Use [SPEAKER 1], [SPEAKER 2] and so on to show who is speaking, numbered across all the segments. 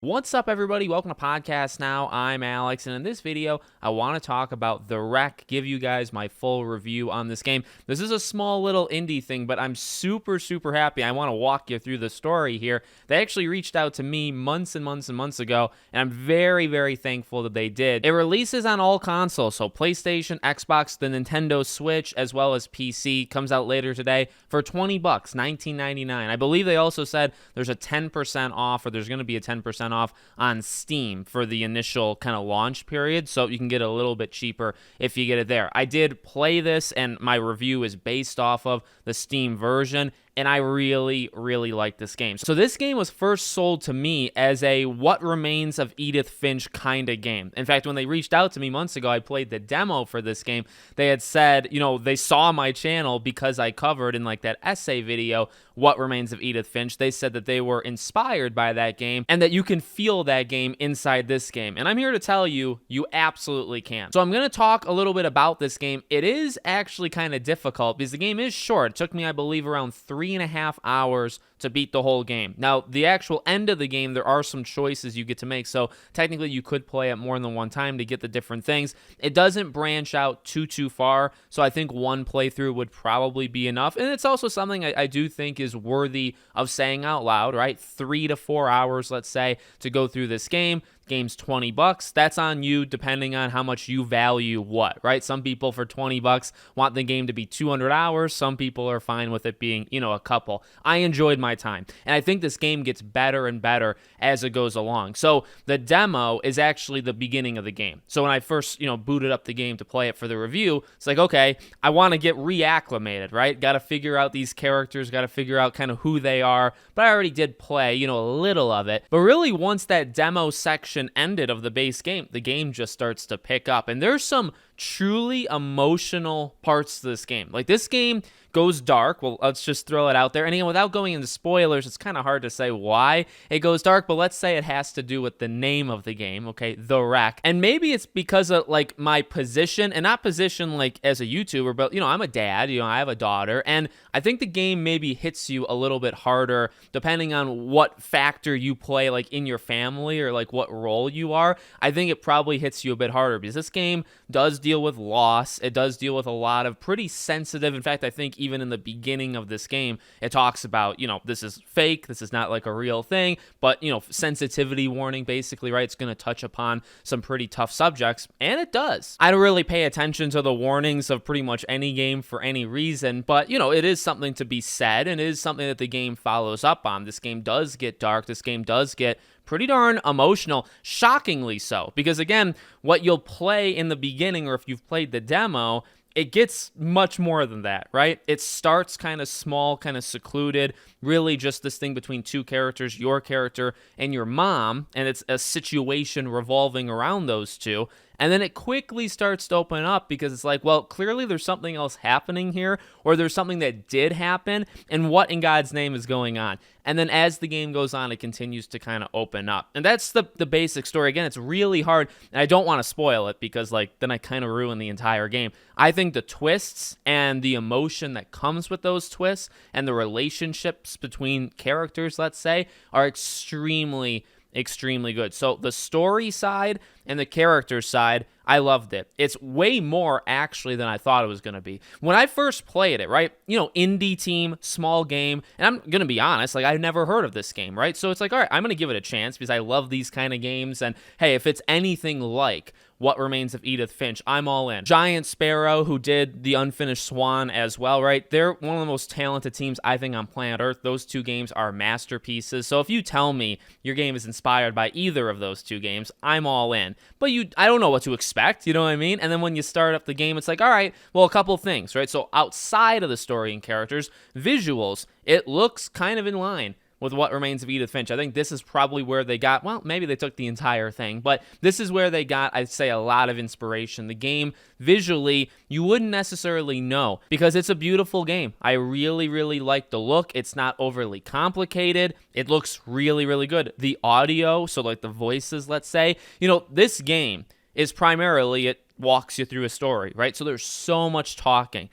[SPEAKER 1] What's up, everybody? Welcome to Podcast Now. I'm Alex, and in this video, I want to talk about The Wreck, give you guys my full review on this game. This is a small little indie thing, but I'm super happy. I want to walk you through the story here. They actually reached out to me months and months ago, and I'm very thankful that they did. It releases on all consoles, so PlayStation, Xbox, the Nintendo Switch, as well as PC. Comes out later today for $20, $19.99. I believe they also said there's a 10% off, or there's going to be a 10% off on Steam for the initial kind of launch period, so you can get a little bit cheaper if you get it there. I did play this, and my review is based off of the Steam version, and I really like this game. So this game was first sold to me as a What Remains of Edith Finch kind of game. In fact, when they reached out to me months ago, I played the demo for this game. They had said, they saw my channel because I covered in like that essay video, What Remains of Edith Finch. They said that they were inspired by that game and that you can feel that game inside this game. And I'm here to tell you, you absolutely can. So I'm going to talk a little bit about this game. It is actually kind of difficult because the game is short. It took me, I believe, around 3.5 hours to beat the whole game. Now, the actual end of the game, there are some choices you get to make, so technically you could play it more than one time to get the different things. It doesn't branch out too far, so I think one playthrough would probably be enough, and it's also something I do think is worthy of saying out loud, right? 3 to 4 hours, let's say, to go through this game. Game's $20. That's on you, depending on how much you value what, right? Some people for $20 want the game to be 200 hours. Some people are fine with it being, a couple. I enjoyed my time, and I think this game gets better and better as it goes along. So the demo is actually the beginning of the game. So when I first, booted up the game to play it for the review, it's like, okay, I want to get reacclimated, right? Got to figure out these characters, got to figure out kind of who they are, but I already did play, a little of it. But really, once that demo section ended of the base game, the game just starts to pick up, and there's some truly emotional parts to this game. Like, this game goes dark. Well, let's just throw it out there. And again, without going into spoilers, it's kind of hard to say why it goes dark, but let's say it has to do with the name of the game, okay? The Wreck. And maybe it's because of, like, my position, and not position, like, as a YouTuber, but, I'm a dad, I have a daughter, and I think the game maybe hits you a little bit harder depending on what factor you play, like, in your family, or, like, what role you are. I think it probably hits you a bit harder because this game does deal with loss. It does deal with a lot of pretty sensitive, in fact, I think even in the beginning of this game, it talks about, this is fake, this is not like a real thing, but, sensitivity warning, basically, right? It's going to touch upon some pretty tough subjects, and it does. I don't really pay attention to the warnings of pretty much any game for any reason, but, it is something to be said, and it is something that the game follows up on. This game does get dark. This game does get pretty darn emotional, shockingly so, because again, what you'll play in the beginning, or if you've played the demo, it gets much more than that, right? It starts kind of small, kind of secluded, really just this thing between two characters, your character and your mom, and it's a situation revolving around those two. And then it quickly starts to open up because it's like, well, clearly there's something else happening here, or there's something that did happen, and what in God's name is going on? And then as the game goes on, it continues to kind of open up. And that's the basic story. Again, it's really hard, and I don't want to spoil it because, like, then I kind of ruin the entire game. I think the twists and the emotion that comes with those twists and the relationships between characters, let's say, are extremely good. So the story side and the character side, I loved it. It's way more actually than I thought it was going to be. When I first played it, right, indie team, small game, and I'm going to be honest, like, I've never heard of this game, right? So it's like, all right, I'm going to give it a chance because I love these kind of games, and hey, if it's anything like What Remains of Edith Finch, I'm all in. Giant Sparrow, who did The Unfinished Swan as well, right? They're one of the most talented teams, I think, on planet Earth. Those two games are masterpieces. So if you tell me your game is inspired by either of those two games, I'm all in. But I don't know what to expect, you know what I mean? And then when you start up the game, it's like, all right, well, a couple things, right? So outside of the story and characters, visuals, it looks kind of in line with What Remains of Edith Finch. I think this is probably where they got, well, maybe they took the entire thing, but this is where they got, I'd say, a lot of inspiration. The game, visually, you wouldn't necessarily know because it's a beautiful game. I really like the look. It's not overly complicated. It looks really good. The audio, so like the voices, let's say, this game is primarily, it walks you through a story, right? So there's so much talking.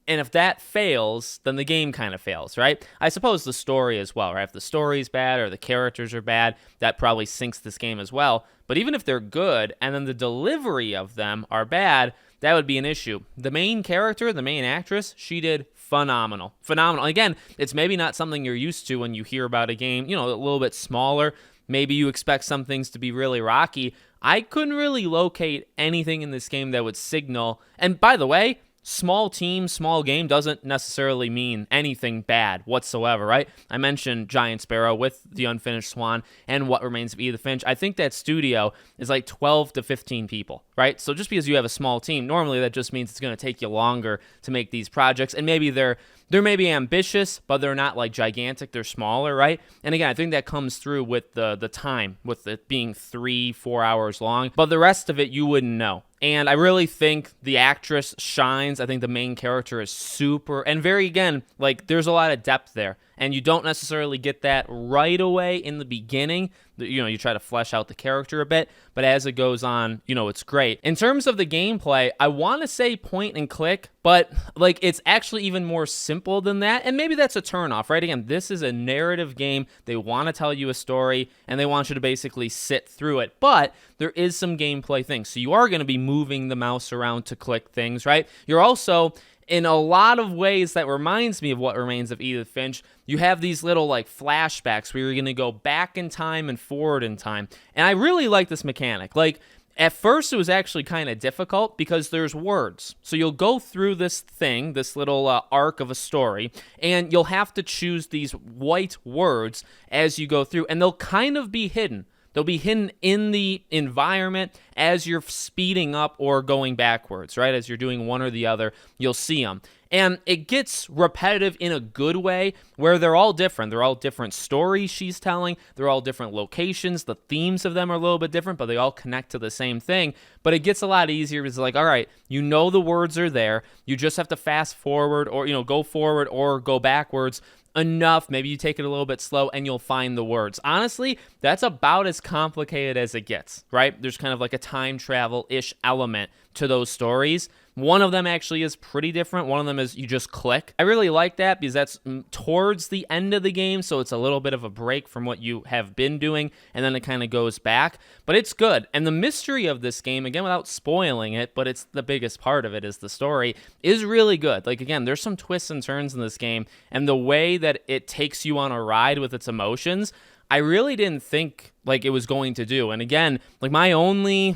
[SPEAKER 1] And if that fails, then the game kind of fails, right? I suppose the story as well, right? If the story is bad or the characters are bad, that probably sinks this game as well. But even if they're good and then the delivery of them are bad, that would be an issue. The main character, the main actress, she did phenomenal. Phenomenal. Again, it's maybe not something you're used to when you hear about a game, a little bit smaller. Maybe you expect some things to be really rocky. I couldn't really locate anything in this game that would signal. And by the way, small team, small game doesn't necessarily mean anything bad whatsoever, right? I mentioned Giant Sparrow with The Unfinished Swan and What Remains of Edith Finch. I think that studio is like 12 to 15 people, right? So just because you have a small team, normally that just means it's going to take you longer to make these projects. And maybe they're maybe ambitious, but they're not like gigantic. They're smaller, right? And again, I think that comes through with the time, with it being 3-4 hours long. But the rest of it, you wouldn't know. And I really think the actress shines. I think the main character is super, and very, again, like there's a lot of depth there. And you don't necessarily get that right away in the beginning. You try to flesh out the character a bit, but as it goes on, it's great. In terms of the gameplay, I want to say point and click, but like it's actually even more simple than that, and maybe that's a turnoff, right? Again, this is a narrative game. They want to tell you a story, and they want you to basically sit through it, but there is some gameplay things. So you are going to be moving the mouse around to click things, right? You're also, in a lot of ways that reminds me of What Remains of Edith Finch, you have these little like flashbacks where you're going to go back in time and forward in time. And I really like this mechanic. Like, at first it was actually kind of difficult because there's words. So you'll go through this thing, this little arc of a story, and you'll have to choose these white words as you go through, and they'll kind of be hidden. They'll be hidden in the environment as you're speeding up or going backwards, right? As you're doing one or the other, you'll see them. And it gets repetitive in a good way where they're all different. They're all different stories she's telling. They're all different locations. The themes of them are a little bit different, but they all connect to the same thing. But it gets a lot easier. It's like, all right, the words are there. You just have to fast forward or, go forward or go backwards enough. Maybe you take it a little bit slow and you'll find the words. Honestly, that's about as complicated as it gets, right? There's kind of like a time travel-ish element to those stories. One of them actually is pretty different. One of them is you just click. I really like that because that's towards the end of the game, so it's a little bit of a break from what you have been doing, and then it kind of goes back. But it's good. And the mystery of this game, again, without spoiling it, but it's the biggest part of it is the story, is really good. Like, again, there's some twists and turns in this game, and the way that it takes you on a ride with its emotions, I really didn't think like it was going to do. And again, like my only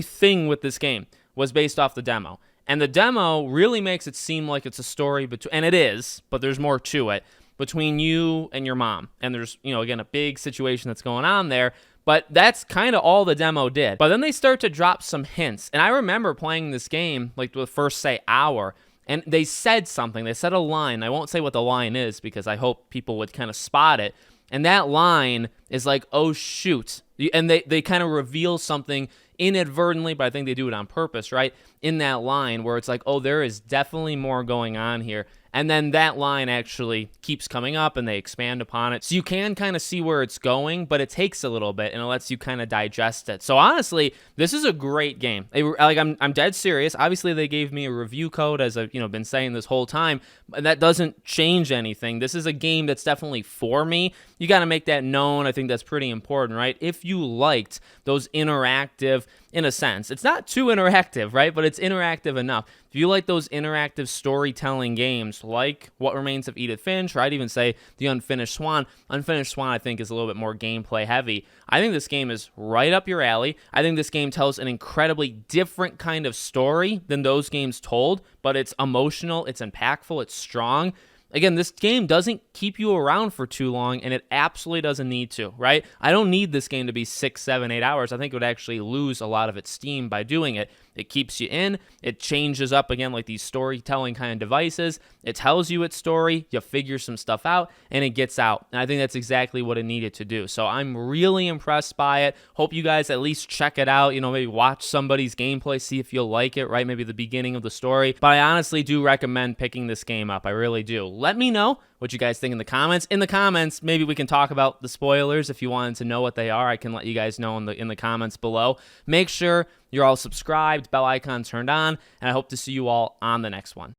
[SPEAKER 1] thing with this game was based off the demo. And the demo really makes it seem like it's a story between, and it is, but there's more to it, between you and your mom. And there's, again, a big situation that's going on there. But that's kind of all the demo did. But then they start to drop some hints. And I remember playing this game, like the first, say, hour, and they said something. They said a line. I won't say what the line is because I hope people would kind of spot it. And that line is like, oh, shoot. And they kind of reveal something inadvertently, but I think they do it on purpose, right? In that line where it's like, oh, there is definitely more going on here. And then that line actually keeps coming up and they expand upon it. So you can kind of see where it's going, but it takes a little bit and it lets you kind of digest it. So honestly, this is a great game. I'm dead serious. Obviously, they gave me a review code, as I've been saying this whole time. But that doesn't change anything. This is a game that's definitely for me. You got to make that known. I think that's pretty important, right? If you liked those interactive, in a sense, it's not too interactive, right? But it's interactive enough. If you like those interactive storytelling games like What Remains of Edith Finch, or I'd even say The Unfinished Swan. Unfinished Swan, I think, is a little bit more gameplay heavy. I think this game is right up your alley. I think this game tells an incredibly different kind of story than those games told, but it's emotional, it's impactful, it's strong. Again, this game doesn't keep you around for too long, and it absolutely doesn't need to, right? I don't need this game to be 6, 7, 8 hours. I think it would actually lose a lot of its steam by doing it. It keeps you in. It changes up, again, like these storytelling kind of devices. It tells you its story. You figure some stuff out, and it gets out. And I think that's exactly what it needed to do. So I'm really impressed by it. Hope you guys at least check it out. Maybe watch somebody's gameplay, see if you'll like it, right? Maybe the beginning of the story. But I honestly do recommend picking this game up. I really do. Let me know what you guys think in the comments. In the comments, maybe we can talk about the spoilers. If you wanted to know what they are, I can let you guys know in the comments below. Make sure you're all subscribed, bell icon turned on, and I hope to see you all on the next one.